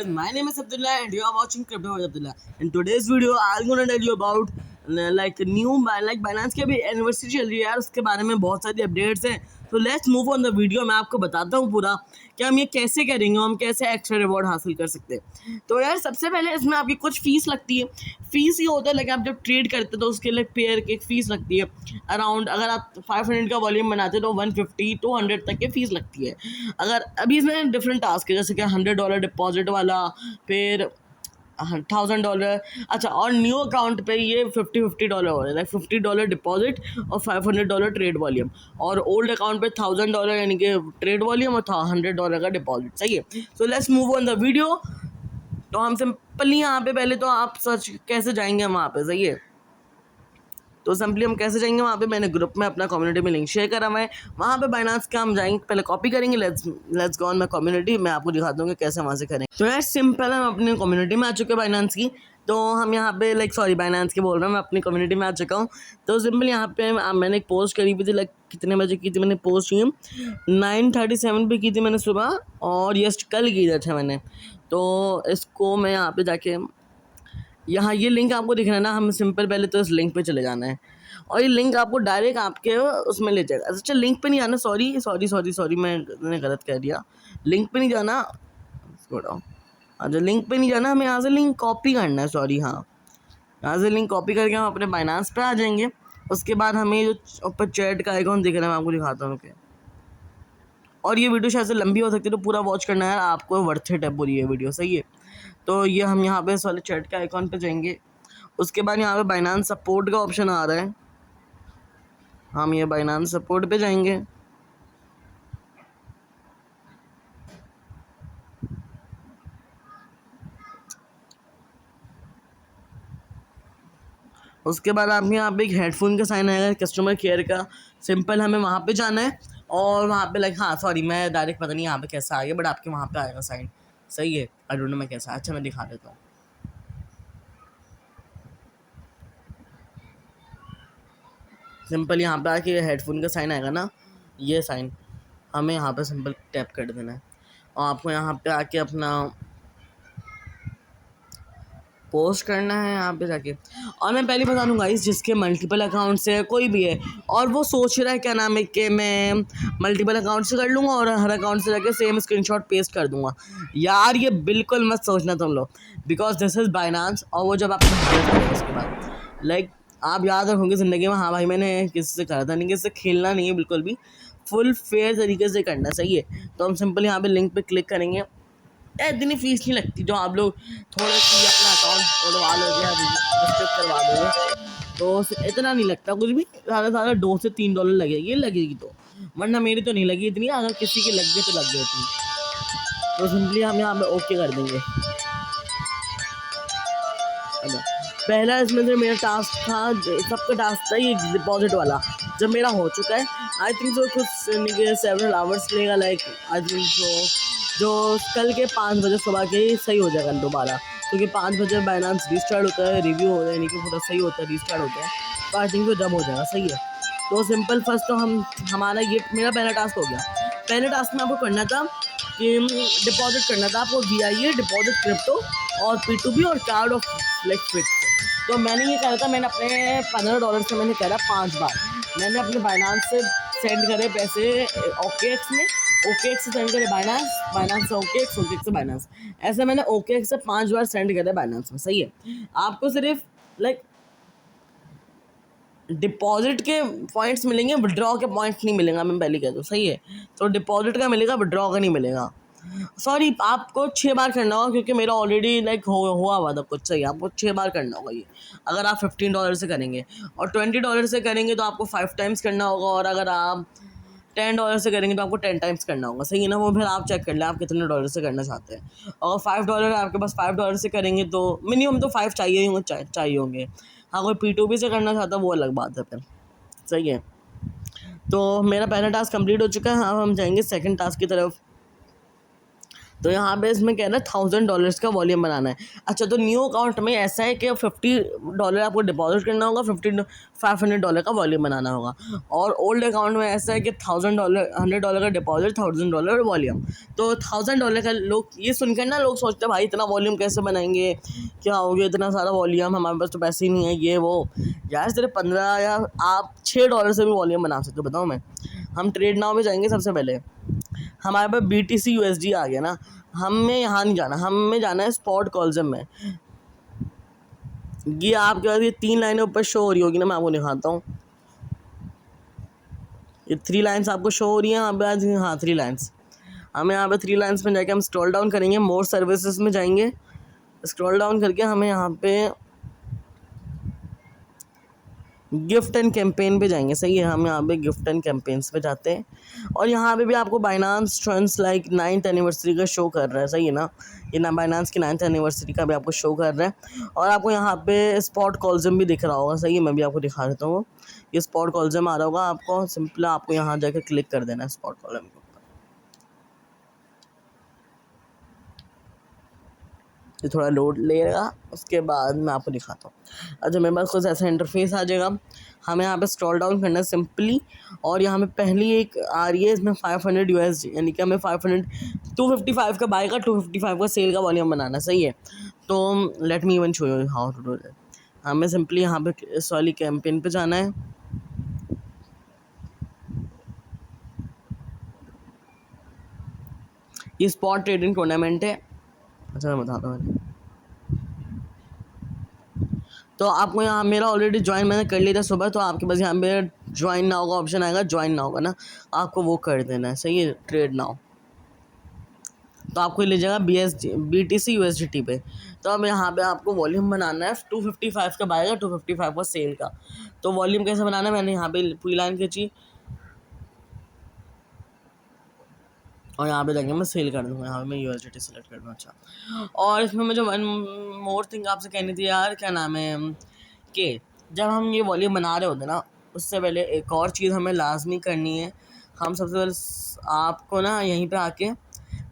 My name is Abdullah and you are watching Crypto with Abdullah. In today's video, I'm gonna tell you about like new Binance की अभी anniversary चल रही है यार, उसके बारे में बहुत सारी अपडेट्स हैं. तो let's move on the video. मैं आपको बताता हूँ पूरा कि हम ये कैसे करेंगे, हम कैसे एक्स्ट्रा रिवॉर्ड हासिल कर सकते हैं. तो यार सबसे पहले इसमें आपकी कुछ फीस लगती है. फीस ये होता है लाइक आप जब ट्रेड करते हो तो उसके लिए पेयर की एक फीस लगती है अराउंड. अगर आप 500 का वॉल्यूम बनाते हो तो 150 200 तक की फीस लगती है. अगर अभी इसमें डिफरेंट टास्क है जैसे कि $100 डिपॉजिट वाला, फिर $1000. अच्छा, और न्यू अकाउंट पे ये $50 हो रहा है, लाइक $50 डिपॉजिट और $500 ट्रेड वॉल्यूम. और ओल्ड अकाउंट पे $1000 यानी कि ट्रेड वॉल्यूम और $100 का डिपॉजिट. सही है. So let's move on the video. तो हम सिंपली यहाँ पे पहले तो आप सर्च कैसे जाएंगे वहाँ पे. सही है. तो सिंपली हम कैसे जाएंगे वहाँ पे, मैंने ग्रुप में अपना कम्युनिटी में लिंक शेयर करा हुआ है. वहाँ पे बाइनांस का हम जाएंगे, पहले कॉपी करेंगे. Let's go on my community. मैं आपको दिखाता हूँ कि कैसे वहाँ से करेंगे. तो यार सिंपल हम अपनी कम्युनिटी में आ चुके हैं बाइनांस की. तो हम यहाँ पे बाइनांस की बोल रहा हूँ, मैं अपनी कम्युनिटी में आ चुका हूँ. तो सिंपल यहाँ पे मैंने एक पोस्ट करी हुई थी, लाइक कितने बजे की थी मैंने पोस्ट की, 9:37 पे की थी मैंने सुबह, और यस कल की था मैंने. तो इसको मैं यहाँ पे जाके, यहाँ ये लिंक आपको दिख रहा है ना, हम सिंपल पहले तो इस लिंक पे चले जाना है और ये लिंक आपको डायरेक्ट आपके उसमें ले जाएगा. अच्छा, लिंक पे नहीं जाना, सॉरी मैंने गलत कह दिया. लिंक पे नहीं जाना, छोड़ो. अच्छा, लिंक पे नहीं जाना, हमें यहाँ से लिंक कॉपी करना है. सॉरी, हाँ, यहाँ से लिंक कॉपी करके हम अपने बाइनांस पे आ जाएंगे. उसके बाद हमें जो ऊपर चैट का आइकॉन दिख रहा है मैं आपको दिखाता हूँ कि, और ये वीडियो शायद से लंबी हो सकती है तो पूरा वॉच करना है, आपको वर्थ इट है पूरी ये वीडियो. सही है. तो ये हम यहाँ पे इस वाले चैट के आइकॉन पे जाएंगे. उसके बाद यहाँ पे बाइनांस सपोर्ट का ऑप्शन आ रहा है, हम ये बाइनांस सपोर्ट पे जाएंगे. उसके बाद आप यहाँ पे एक हेडफोन का साइन आएगा कस्टमर केयर का. सिंपल हमें वहाँ पे जाना है और वहाँ पे लाइक, हाँ सॉरी मैं डायरेक्ट पता नहीं यहाँ पे कैसा आ गया, बट आपके वहाँ पे आएगा साइन. सही है. आई डोंट नो मैं कैसा. अच्छा, मैं दिखा देता हूँ. सिंपल यहाँ पे आके हेडफोन का साइन आएगा ना, ये साइन हमें यहाँ पे सिंपल टैप कर देना है और आपको यहाँ पे आके अपना पोस्ट करना है यहाँ पे जाके. और मैं पहले बता दूँ गाइस, जिसके मल्टीपल अकाउंट्स है, कोई भी है और वो सोच रहा है क्या नाम है कि मैं मल्टीपल अकाउंट से कर लूँगा और हर अकाउंट से जाके सेम स्क्रीनशॉट पेस्ट कर दूँगा, यार ये बिल्कुल मत सोचना तुम लोग, बिकॉज दिस इज़ बाइनांस. और वो जब आपको उसके बाद लाइक आप याद रखोगे ज़िंदगी में, हाँ भाई मैंने किसी से करा था नहीं, किसी से खेलना नहीं है बिल्कुल भी, फुल फेयर तरीके से करना. सही है. तो हम सिंपल यहाँ पे लिंक पे क्लिक करेंगे. इतनी फीस नहीं लगती, जो आप लोग थोड़ा सी अपना अकाउंट उड़वा लोगे या रजिस्टर करवा दोगे तो इतना नहीं लगता कुछ भी. ज़्यादा $2 से $3 लगेगी तो, वरना मेरी तो नहीं लगी इतनी. अगर किसी की लग गई तो लग गई इतनी. तो सिंपली हम यहाँ पे ओके कर देंगे. अच्छा, पहला इसमें से मेरा टास्क था, सबका टास्क था ये डिपॉजिट वाला, जब मेरा हो चुका है. आई थिंक सो कुछ 7 आवर्स लेगा, लाइक आई थिंक सो जो कल के 5 बजे सुबह के सही हो जाएगा दोबारा, क्योंकि 5 बजे बाइनांस रीस्टार्ट होता है, रिव्यू हो यानी कि पूरा सही होता है, रीस्टार्ट होता है. तो आई थिंक तो जब हो जाएगा. सही है. तो सिंपल फर्स्ट तो हमारा ये मेरा पहला टास्क हो गया. पहले टास्क में आपको करना था कि डिपॉजिट करना था आपको VIA डिपॉजिट क्रिप्टो और P2P और कार्ड ऑफ लाइक फिक्स. तो मैंने ये करा था, मैंने अपने $15 से मैंने करा 5 बार. मैंने अपने बाइनांस से सेंड करे पैसे OKX में, OKX से सेंड करे बाइनांस से OKX, OKX से बाइनांस. ऐसे मैंने OKX से 5 बार सेंड करे बाइनांस में. सही है. आपको सिर्फ लाइक डिपॉजिट के पॉइंट्स मिलेंगे, विड्रॉ के पॉइंट्स नहीं मिलेगा, मैं पहले कह दूँ. सही है. तो डिपॉजिट का मिलेगा, विड्रॉ का नहीं मिलेगा. सॉरी, आपको 6 बार करना होगा, क्योंकि मेरा ऑलरेडी लाइक हुआ हुआ था कुछ. सही. आपको 6 बार करना होगा ये, अगर आप $15 से करेंगे. और $20 से करेंगे तो आपको 5 टाइम्स करना होगा, और अगर आप $10 से करेंगे तो आपको 10 टाइम्स करना होगा. सही है ना. वो फिर आप चेक कर लें आप कितने डॉलर से करना चाहते हैं. और $5 आपके पास $5 से करेंगे तो मिनिमम तो 5 चाहिए होंगे. हाँ, कोई P2P से करना चाहता है वो अलग बात है फिर. सही है. तो मेरा पहला टास्क कंप्लीट हो चुका है. हाँ, हम जाएंगे सेकंड टास्क की तरफ. तो यहाँ पे इसमें कह रहा है $1000 का वॉल्यूम बनाना है। अच्छा, तो न्यू अकाउंट में ऐसा है कि $50 आपको डिपॉजिट करना होगा, $500 का वॉल्यूम बनाना होगा। और ओल्ड अकाउंट में ऐसा है कि $100 का डिपॉजिट, $1000 वॉल्यूम। तो $1000 का लोग ये सुनकर ना लोग सोचते हैं भाई इतना वॉल्यूम कैसे बनाएंगे, क्या हो गया इतना सारा वॉल्यूम, हमारे पास तो पैसे ही नहीं है, ये वो। यार सिर्फ 15 या आप $6 से भी वॉल्यूम बना सकते हो। बताओ मैं, हम ट्रेड नाउ पे जाएंगे। सबसे पहले हमारे पास BTC USD आ गया ना, हमें यहाँ नहीं जाना, हमें जाना है स्पॉट कॉल्सम में। ये आपके पास ये 3 लाइनें ऊपर शो हो रही होगी ना, मैं आपको दिखाता हूँ। ये 3 लाइन्स आपको शो हो रही हैं यहाँ पे। हाँ 3 लाइन्स। हमें यहाँ पे 3 लाइन्स में जाके हम स्क्रॉल डाउन करेंगे, मोर सर्विसेज में जाएंगे। स्क्रॉल डाउन करके हमें यहाँ पे गिफ्ट एंड कैंपेन पे जाएंगे। सही है, हम यहाँ पे गिफ्ट एंड कैंपेन्स पे जाते हैं और यहाँ पे भी आपको Binance trends like 9th anniversary का शो कर रहा है। सही है ना, ये ना बाइनांस की 9th एनिवर्सरी का भी आपको शो कर रहा है। और आपको यहाँ पे स्पॉट कॉल्सम भी दिख रहा होगा। सही है, मैं भी आपको दिखा देता हूँ। ये स्पॉट कॉल्सम आ रहा होगा आपको, सिंपल आपको यहाँ जाकर क्लिक कर देना है स्पॉट कॉलम को। ये थोड़ा लोड लेगा, उसके बाद मैं आपको दिखाता हूँ। अच्छा, मेरे पास कुछ ऐसा इंटरफेस आ जाएगा। हमें यहाँ पे स्क्रॉल डाउन करना है सिंपली, और यहाँ पे पहली एक आ रही है, इसमें 500 USD, यानी कि हमें 255 का बाय का 255 का सेल का वॉल्यूम बनाना। सही है, तो let me even show you how to do that. हमें सिंपली यहाँ पे इस वाली कैंपेन पे जाना है। ये स्पॉट ट्रेडिंग टूर्नामेंट है। अच्छा, मैं बताता हूँ। तो आपको यहाँ मेरा ऑलरेडी ज्वाइन मैंने कर लिया था सुबह, तो आपके पास यहाँ पे ज्वाइन नाउ का ऑप्शन आएगा। ज्वाइन नाउ का ना आपको वो कर देना है। सही है, ट्रेड नाउ। तो आपको ले जाएगा BTC USDT पे। तो अब यहाँ पे आपको वॉल्यूम बनाना है 255 का बाय का 255 का सेल का। तो वॉल्यूम कैसे बनाना है, मैंने यहाँ पे पूरी लाइन खींची और यहाँ पे जाके मैं सेल कर दूँगा। यहाँ पे मैं USDT सेलेक्ट कर दूँ। अच्छा, और इसमें मुझे वन मोर थिंग आपसे कहनी थी यार, क्या नाम है, कि जब हम ये वॉल्यूम बना रहे होते ना, उससे पहले एक और चीज़ हमें लाजमी करनी है। हम सबसे पहले आपको ना यहीं पे आके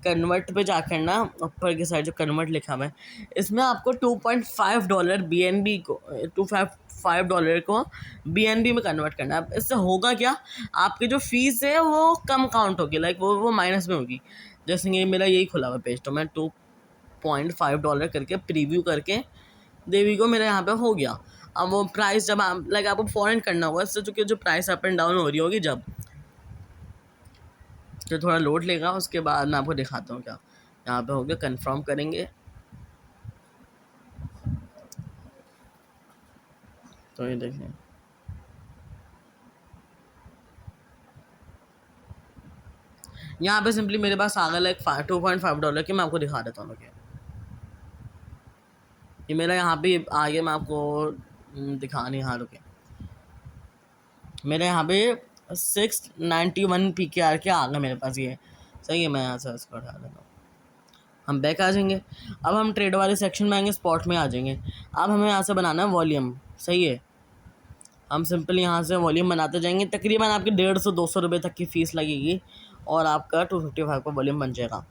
कन्वर्ट पे जाकर ना ऊपर की साइड जो कन्वर्ट लिखा हुआ है, इसमें आपको $2.5 BNB को $2.5 को BNB में कन्वर्ट करना है। अब इससे होगा क्या, आपकी जो फीस है वो कम काउंट होगी, लाइक वो माइनस में होगी। जैसे ये मेरा यही खुला हुआ पेज, तो मैं $2.5 करके प्रीव्यू करके देवी को मेरा यहाँ पे हो गया। अब वो प्राइस जब आप लाइक आपको फॉरेन करना होगा, इससे चूँकि जो प्राइस अप एंड डाउन हो रही होगी जब, तो थोड़ा लोड लेगा, उसके बाद मैं आपको दिखाता हूँ क्या। यहाँ पे हो गया, कंफर्म करेंगे। तो ये देखें, यहाँ पे सिंपली मेरे पास आ गया लाइक $2.5 की। मैं आपको दिखा देता हूँ। ये मेरा यहाँ पे आ गया, मैं आपको दिखा नहीं, यहाँ रुके, मेरे यहाँ पे 691 PKR के आ गए मेरे पास ये। सही है, मैं यहाँ से इसको हटा देता हूँ। हम बैक आ जाएंगे। अब हम ट्रेड वाले सेक्शन में आएंगे, स्पॉट में आ जाएंगे। अब हमें यहाँ से बनाना है वॉल्यूम। सही है, हम सिंपल यहाँ से वॉल्यूम बनाते जाएंगे। तकरीबन आपके 150-200 रुपये तक की फ़ीस लगेगी और आपका 255 का वॉल्यूम बन जाएगा।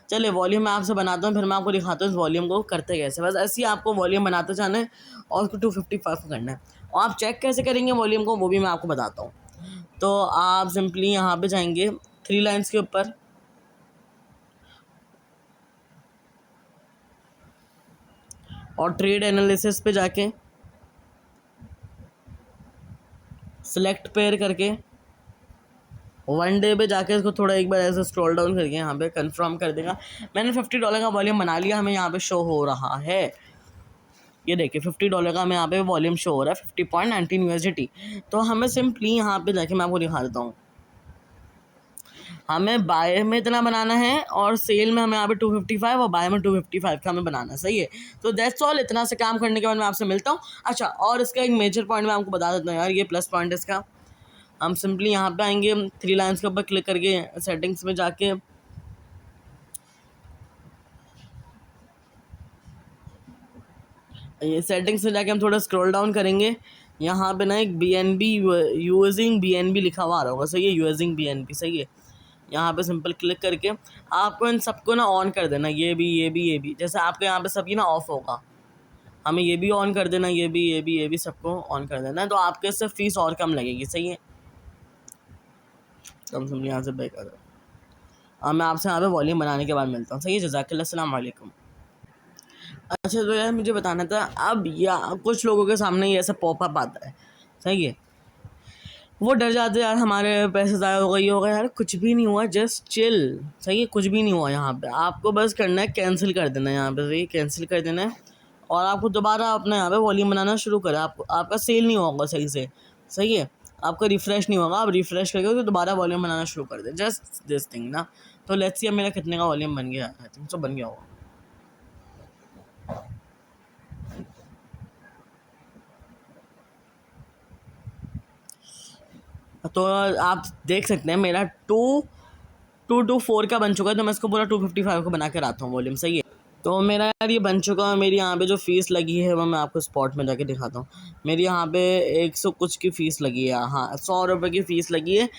चलिए, वॉल्यूम मैं आपसे बनाता हूँ, फिर मैं आपको दिखाता हूँ इस वॉल्यूम को करते कैसे। बस ऐसे ही आपको वॉल्यूम बनाते जाना है और उसको 255 करना है। और आप चेक कैसे करेंगे वॉल्यूम को, वो भी मैं आपको बताता हूँ। तो आप सिंपली यहाँ पे जाएंगे 3 लाइन्स के ऊपर, और ट्रेड एनालिसिस पे जाके सिलेक्ट पेयर करके वन डे पे जाके इसको थोड़ा एक बार ऐसे स्क्रॉल डाउन करके यहाँ पे कंफर्म कर देगा। मैंने $50 का वॉल्यूम बना लिया, हमें यहाँ पे शो हो रहा है। ये देखिए $50 का हमें यहाँ पे वॉल्यूम शो हो रहा है, 50.19 USDT। तो हमें सिंपली यहाँ पे जाके मैं आपको दिखा देता हूँ। हमें बाय में इतना बनाना है और सेल में हमें यहाँ पे 255 और बाय में 255 का हमें बनाना है। सही है, तो दैट्स ऑल। इतना से काम करने के बाद मैं आपसे मिलता हूँ। अच्छा, और इसका एक मेजर पॉइंट मैं आपको बता देता हूँ यार, ये प्लस पॉइंट इसका। हम सिंपली यहाँ पे आएंगे 3 लाइन्स के ऊपर क्लिक करके सेटिंग्स में जाके ये सेटिंग्स में जाके हम थोड़ा स्क्रॉल डाउन करेंगे। यहाँ पे ना एक BNB यूजिंग BNB लिखा हुआ आ रहा होगा। सही है, यूजिंग BNB। सही है, यहाँ पे सिंपल क्लिक करके आपको इन सबको ना ऑन कर देना, ये भी। जैसे आपके यहाँ पे सबकी ना ऑफ होगा, हमें ये भी ऑन कर देना, ये भी सबको ऑन कर देना है, तो आपके इससे फीस और कम लगेगी। सही है, कम से कम यहाँ से बैक आ जाओ। अब मैं आपसे यहाँ पे वॉल्यूम बनाने के बाद मिलता हूँ। सही है, जज़ाकल्लाह, अस्सलाम वालेकुम। अच्छा तो यार मुझे बताना था, अब या कुछ लोगों के सामने ये ऐसा पॉपअप आता है, सही है, वो डर जाते हैं यार हमारे पैसे ज़ाया हो गए, ये हो गया। यार कुछ भी नहीं हुआ, जस्ट चिल। सही है, कुछ भी नहीं हुआ। यहाँ पे आपको बस करना है कैंसिल कर देना है, यहाँ पे सही कैंसिल कर देना है, और आपको दोबारा अपना यहाँ पे वॉल्यूम बनाना शुरू करें। आपका सेल नहीं होगा सही से, सही है, आपका रिफ़्रेश नहीं होगा, आप रिफ़्रेश करके तो दोबारा वॉल्यूम बनाना शुरू कर दें, जस्ट दिस थिंग ना। तो लेट्स सी अब मेरा कितने का वॉल्यूम बन गया, आई थिंक सो बन गया होगा। तो आप देख सकते हैं मेरा 224 का बन चुका है, तो मैं इसको पूरा 255 का बना कर आता हूँ वॉल्यूम। सही है, तो मेरा यार ये बन चुका है। मेरी यहाँ पे जो फ़ीस लगी है वो मैं आपको स्पॉट में जाके दिखाता हूँ। मेरी यहाँ पे 100 कुछ की फ़ीस लगी है, हाँ 100 रुपये की फ़ीस लगी है,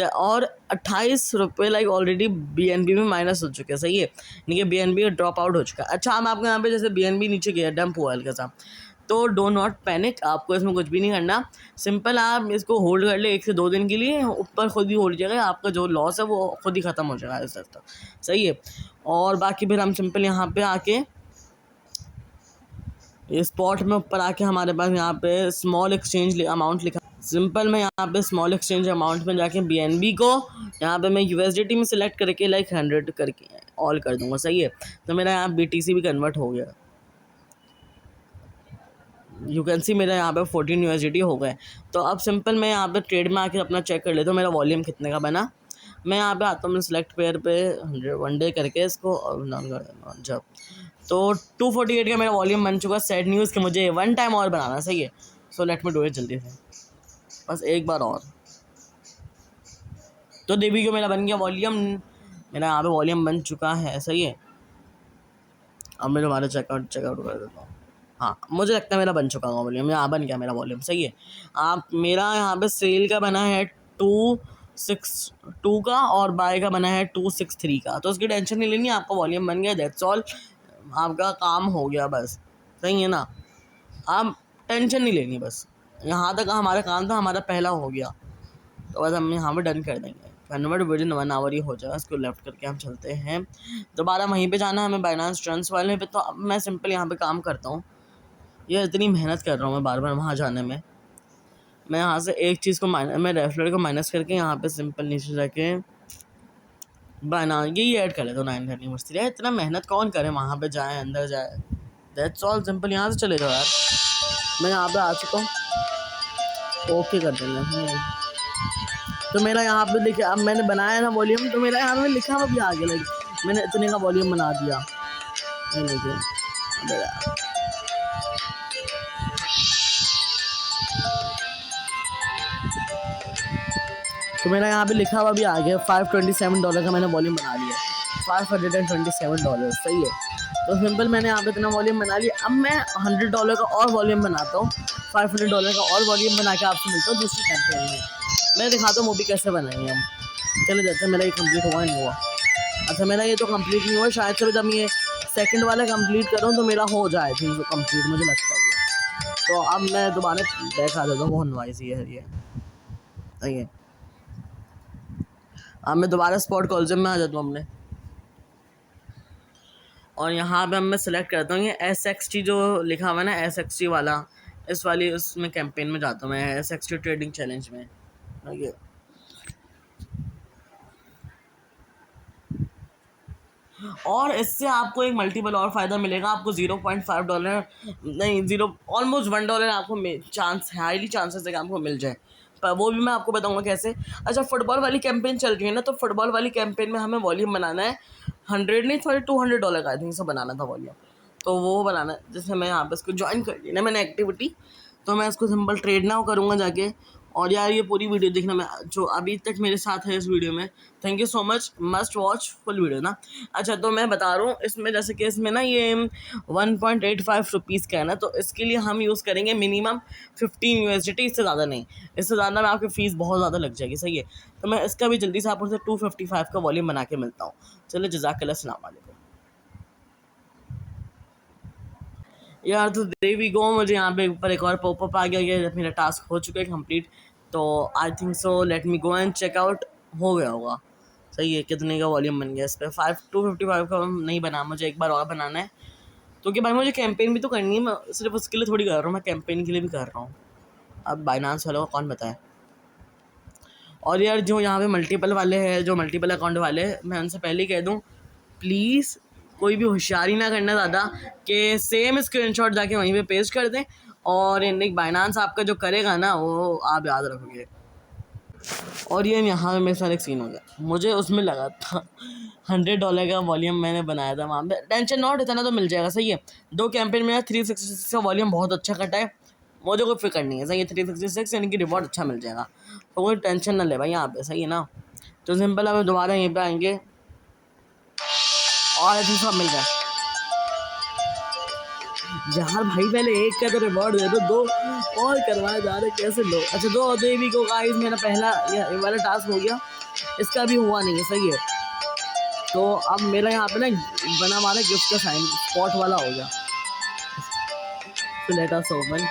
और 28 रुपये लाइक ऑलरेडी BNB में माइनस हो चुके हैं। सही है, यानी कि BNB ड्रॉप आउट हो चुका है। अच्छा, हम आपको यहाँ पे जैसे BNB नीचे गया, डंप हुआ हल्का सा, तो डो नॉट पैनिक, आपको इसमें कुछ भी नहीं करना। सिंपल आप इसको होल्ड कर ले 1 से 2 दिन के लिए, ऊपर खुद ही होल्ड जाएगा, आपका जो लॉस है वो खुद ही ख़त्म हो जाएगा इस तक। सही है, और बाकी फिर हम सिंपल यहाँ पे आके इस स्पॉट में ऊपर आके हमारे पास यहाँ पे स्मॉल एक्सचेंज अमाउंट लिखा, सिंपल मैं यहाँ पे स्मॉल एक्सचेंज अमाउंट में जाके BNB को यहाँ पे मैं USDT में सिलेक्ट करके लाइक 100 करके ऑल कर दूँगा। सही है, तो मेरा यहाँ BTC भी कन्वर्ट हो गया, यू कैन सी मेरा यहाँ पे 14 USDT हो गए। तो अब सिंपल मैं यहाँ पे ट्रेड में आके अपना चेक कर लेता हूँ मेरा वॉल्यूम कितने का बना। मैं यहाँ पे आता हूँ, मैं सिलेक्ट पेयर पे 1 डे करके इसको जब, तो 248 का मेरा वॉल्यूम बन चुका। सैड न्यूज़ कि मुझे 1 टाइम और बनाना। सही है, सो लेट मी डू इट जल्दी से, बस एक बार और। तो देवी को मेरा बन गया वॉल्यूम, मेरा यहाँ पे वॉल्यूम बन चुका है। सही है, अब मैं दोबारा चेकआउट कर देता हूँ। हाँ, मुझे लगता है मेरा बन चुका होगा वॉल्यूम, यहाँ बन गया मेरा वॉल्यूम। सही है, आप मेरा यहाँ पे सेल का बना है 262 का, और बाय का बना है 263 का, तो उसकी टेंशन नहीं लेनी, आपका वॉल्यूम बन गया, दैट्स ऑल, आपका काम हो गया बस। सही है ना, आप टेंशन नहीं लेनी, बस यहाँ तक हमारा काम था, हमारा पहला हो गया, तो बस हम यहाँ पर डन कर देंगे। कन्वर्ट विदिन 1 आवर ही हो जाएगा। इसको लेफ्ट करके हम चलते हैं, दोबारा वहीं पे जाना है हमें बाइनेंस ट्रांस वाले पे। तो अब मैं सिंपल यहाँ पे काम करता हूँ, ये इतनी मेहनत कर रहा हूँ मैं बार बार वहाँ जाने में, मैं यहाँ से एक चीज़ को मैं रेफरल को माइनस करके यहाँ पे सिंपल नीचे जाके बना यही ऐड कर लेता हूँ 930 मस्ती। यार इतना मेहनत कौन करे, वहाँ पे जाए, अंदर जाए, दैट्स ऑल सिंपल। यहाँ से चले जाओ यार, मैं यहाँ पे आ चुका हूँ, ओके कर देंगे। तो मेरा यहाँ पे देखिए, अब मैंने बनाया ना वॉल्यूम, तो मेरा यहाँ पे लिखा हुआ भी आ गया, लाइक मैंने इतने का वॉल्यूम बना दिया। तो मेरा यहाँ पे लिखा हुआ भी आ गया, $527 का मैंने वॉल्यूम बना लिया, $527। सही है, तो सिंपल मैंने यहाँ पे इतना वॉल्यूम बना लिया। अब मैं $100 का और वॉल्यूम बनाता हूँ, $500 का और वॉल्यूम बना के आपसे मिलता हूँ दूसरी कैंपेन में। मैं दिखाता हूँ वो भी कैसे बनाएंगे हम। चले जाते हैं, मेरा ये कंप्लीट हुआ नहीं हुआ। अच्छा, मेरा ये तो कंप्लीट नहीं हुआ, शायद से जब ये सेकंड वाला कंप्लीट करूँ तो मेरा हो जाए थिंक कंप्लीट, मुझे लगता है। तो अब मैं दोबारा बैक आ जाता हूँ, बहुत नॉइज़ है ये। सही है, अब मैं दोबारा स्पॉट कॉल्जम में आ जाता हूँ अपने, और यहाँ पे मैं सेलेक्ट करता हूँ ये SXT जो लिखा हुआ है ना, SXT वाला, इस वाली उसमें कैंपेन में जाता हूँ मैं, SXT ट्रेडिंग चैलेंज में। ये और इससे आपको एक मल्टीपल और फ़ायदा मिलेगा, आपको $0.5 नहीं, ऑलमोस्ट $1 आपको चांस है, हाईली चांसेस है कि आपको मिल जाए, पर वो भी मैं आपको बताऊंगा कैसे। अच्छा, फुटबॉल वाली कैंपेन चल रही है ना, तो फुटबॉल वाली कैंपेन में हमें वॉल्यूम बनाना है 100 नहीं, थोड़े $200 का आई थिंक से बनाना था वॉल्यूम, तो वो बनाना है। जैसे मैं यहाँ पर इसको ज्वाइन कर लिया ना मैंने एक्टिविटी, तो मैं इसको सिंपल ट्रेड नाउ करूँगा जाके, और यार ये पूरी वीडियो देखना, मैं जो अभी तक मेरे साथ है इस वीडियो में, thank you so much, must watch full video ना। अच्छा तो मैं बता रहा हूँ इसमें, जैसे कि इसमें ना ये 1.85 रुपीज़ का है ना, तो इसके लिए हम यूज़ करेंगे मिनिमम 15 USDT, इससे ज़्यादा नहीं। इससे ज़्यादा में आपकी फ़ीस बहुत ज़्यादा लग जाएगी, सही है। तो मैं इसका भी जल्दी से आपको 255 का वॉल्यूम बना के मिलता हूँ। चलो जज़ाकल्लाह, अस्सलाम वालेकुम। यार तो देवी गो, मुझे यहाँ पे ऊपर एक और पॉपअप आ गया, ये मेरा टास्क हो चुका है कंप्लीट। तो I think so, let me go and check out, हो गया होगा, सही है। कितने का वॉल्यूम बन गया इस पर? 255 का नहीं बना, मुझे एक बार और बनाना है, क्योंकि भाई मुझे कैंपेन भी तो करनी है। मैं सिर्फ उसके लिए थोड़ी कर रहा हूँ, मैं कैंपेन के लिए भी कर रहा हूँ। अब बाइनांस वालों को कौन बताए। और यार जो यहाँ पे मल्टीपल वाले हैं, जो मल्टीपल अकाउंट वाले हैं, मैं उनसे पहले ही कह दूँ, प्लीज़ कोई भी होशियारी ना करना ज़्यादा, कि सेम स्क्रीनशॉट जाके वहीं पे पेस्ट कर दें, और एक बाइनांस आपका जो करेगा ना, वो आप याद रखोगे। और ये यहाँ पे मेरे साथ एक सीन हो गया, मुझे उसमें लगा था $100 का वॉल्यूम मैंने बनाया था वहाँ पे। टेंशन नॉट, इतना तो मिल जाएगा, सही है। 2 कैंपेन में 366 का वॉल्यूम बहुत अच्छा कटा है, मुझे कोई फिक्र नहीं है, सही है। 366 यानी कि रिवॉर्ड अच्छा मिल जाएगा, तो कोई टेंशन ना ले भाई यहाँ पे, सही है ना। तो सिंपल, हमें दोबारा यहीं पे आएंगे और ऐसे सब मिल जाए। यार भाई पहले एक का तो रिवॉर्ड दे दो, 2 और करवाए जा रहे, कैसे लो। अच्छा, 2 देवी को गाइस, मेरा पहला ये वाला टास्क हो गया, इसका भी हुआ नहीं है, सही है। तो अब मेरा यहाँ पे ना बना हमारा गिफ्ट का साइन स्पॉट वाला हो गया। तो लेट अस ओपन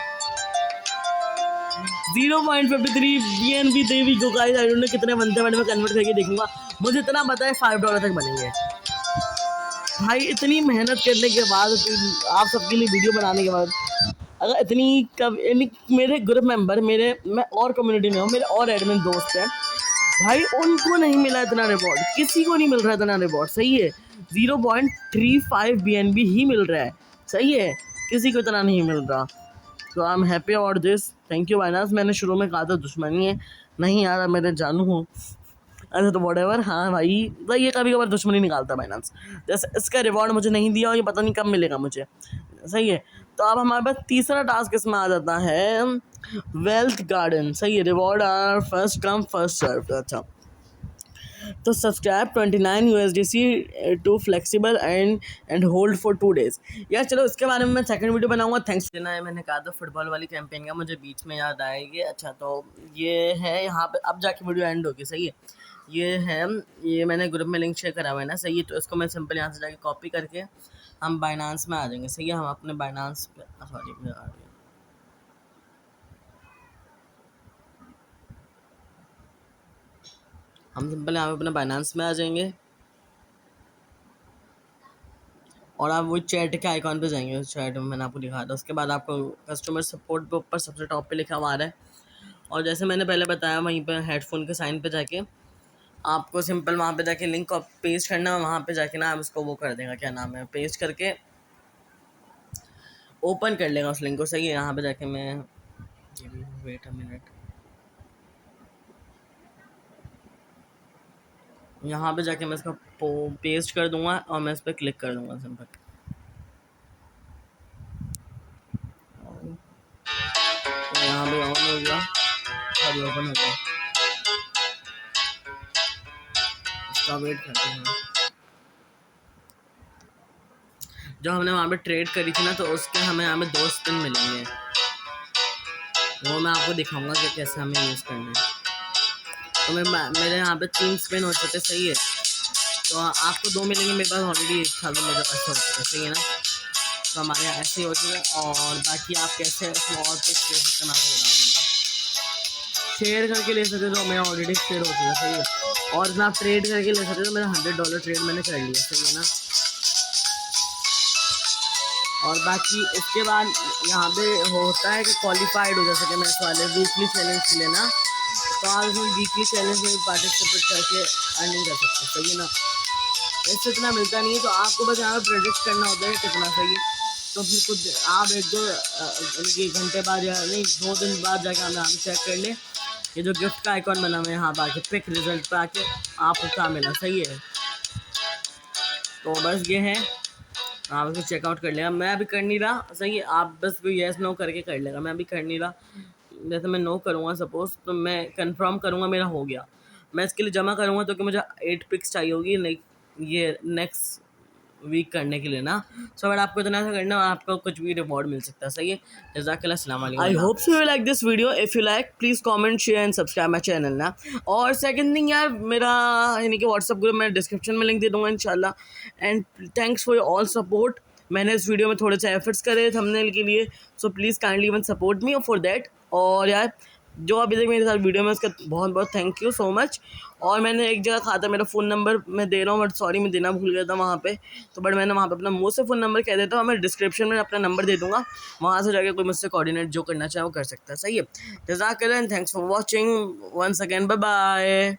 0.53 BNB देवी को गाइस, आई डोंट नो कितने बनते हैं, मैं कन्वर्ट करके देखूंगा। मुझे इतना पता है $5 तक बनेंगे भाई। इतनी मेहनत करने के बाद, आप सबके लिए वीडियो बनाने के बाद, अगर इतनी कब मेरे ग्रुप मेंबर, मैं और कम्युनिटी में हूँ, मेरे और एडमिन दोस्त हैं भाई, उनको नहीं मिला इतना रिवॉर्ड, किसी को नहीं मिल रहा इतना रिवॉर्ड, सही है। 0.35 BNB ही मिल रहा है, सही है, किसी को इतना नहीं मिल रहा। तो I am happy about this, thank you Binance. मैंने शुरू में कहा था दुश्मनी है, नहीं यार मेरे जानू हूँ। अच्छा तो वॉटेवर, हाँ भाई ये कभी कभार दुश्मनी निकालता है बाइनांस। जैसे इसका रिवॉर्ड मुझे नहीं दिया, और ये पता नहीं कब मिलेगा मुझे, सही है। तो अब हमारे पास तीसरा टास्क इसमें आ जाता है, वेल्थ गार्डन, सही है। Reward are first come first serve. अच्छा तो subscribe 29 USDC to flexible and hold for 2 days। यार चलो इसके बारे में मैं सेकंड वीडियो बनाऊंगा, थैंक्स देना है। मैंने कहा था फुटबॉल वाली कैंपेन का, मुझे बीच में याद आएगी। अच्छा तो ये है यहाँ पे, अब जाके वीडियो एंड होगी, सही है। ये है, ये मैंने ग्रुप में लिंक शेयर करा हुआ है ना, सही है। तो इसको मैं सिंपल यहाँ से जाके कॉपी करके हम बाइनांस में आ जाएंगे, सही है। हम अपने बाइनांस पे, सॉरी हम सिंपल यहाँ पे अपने बाइनांस में आ जाएंगे, और आप वो चैट के आइकॉन पे जाएंगे, उस चैट में मैंने आपको दिखा था। उसके बाद आपको कस्टमर सपोर्ट पे ऊपर सबसे टॉप पे लिखा हुआ आ रहा है, और जैसे मैंने पहले बताया, वहीं पे हेडफोन के साइन पे जाके आपको सिंपल वहाँ पे जाके लिंक को पेस्ट करना है। वहाँ पे जाके ना आप उसको वो कर देगा, क्या नाम है, पेस्ट करके ओपन कर लेगा उस लिंक को, सही है। यहाँ पे जाके मैं, वेट अ मिनट, यहाँ पे जाके मैं इसका पेस्ट कर दूंगा, और मैं इस पर क्लिक कर दूंगा सिंपल। तो यहाँ पे ऑन हो गया, अभी ओपन हो गया, इसका वेट करते हैं। जो हमने वहाँ पे ट्रेड करी थी ना, तो उसके हमें यहाँ पे 2 स्पिन मिलेंगे, वो मैं आपको दिखाऊंगा कि कैसे हमें यूज़ करना है। तो मेरे यहाँ पे 3 स्पिन हो चुके, सही है। तो आपको 2 मिलेंगे, मेरे पास ऑलरेडी 1 था, तो मेरे पास हो चुका, सही है ना। तो हमारे यहाँ ऐसे ही हो चुका है। और बाकी आप कैसे इसमें और कुछ ले सकते हैं, मैं आपको बता दूँगा। शेयर करके ले सकते, तो मैं ऑलरेडी शेयर हो चुका, सही है। और इसमें आप ट्रेड करके ले सकते, तो मेरा $100 ट्रेड मैंने कर लिया, सही है ना। और बाकी इसके बाद यहाँ पे होता है कि क्वालिफाइड हो जा सके मैं इस वाले वीकली चैलेंज के लिए ना, तो आप इसमें वीकली चैलेंज में पार्टिसिपेट करके अर्निंग कर सकते हैं, सही है ना। इससे इतना मिलता नहीं है, तो आपको बस यहाँ पर प्रेडिक्ट करना होता है कितना, सही है। तो फिर कुछ आप 1-2 घंटे बाद या नहीं 2 दिन बाद जाके हमें यहाँ पर चेक कर लें, ये जो गिफ्ट का आइकॉन बना हुआ है यहाँ पर आके पिक रिजल्ट पर आके आपको क्या मिला, सही है। तो बस ये है, आप इसको चेकआउट कर लेगा। मैं अभी कर नहीं रहा, सही है। आप बस कोई येस नो करके कर लेगा, मैं अभी कर नहीं रहा। जैसे मैं नो करूँगा सपोज़, तो मैं कंफर्म करूँगा मेरा हो गया, मैं इसके लिए जमा करूँगा तो कि मुझे 8 पिक्स चाहिए होगी ये नेक्स्ट वीक करने के लिए ना। सो अगर आपको इतना सा करना है, आपको कुछ भी रिवॉर्ड मिल सकता है। सही है, जज़ाकल्लाह, अस्सलाम वालेकुम। I hope so you like this video. If you like please comment share and subscribe my channel ना। और सेकंड थिंग यार, मेरा यानी कि व्हाट्सअप ग्रुप मैं डिस्क्रिप्शन में लिंक दे दूँगा इंशाल्लाह। And thanks for your all support. मैंने इस वीडियो में थोड़े से एफर्ट्स करे थंबनेल के लिए, so please kindly one support me for that. और यार जो अभी तक मेरे साथ वीडियो में, उसका बहुत बहुत थैंक यू सो मच। और मैंने एक जगह कहा था मेरा फ़ोन नंबर मैं दे रहा हूँ, बट सॉरी मैं देना भूल गया था वहाँ पे, तो बट मैंने वहाँ पे अपना मुँह से फ़ोन नंबर कह देता हूँ। मैं डिस्क्रिप्शन में अपना नंबर दे दूँगा, वहाँ से जाके कोई मुझसे कोऑर्डिनेट जो करना चाहे वो कर सकता है। सही है, जज़ाकल्लाह and thanks for watching once again, bye bye.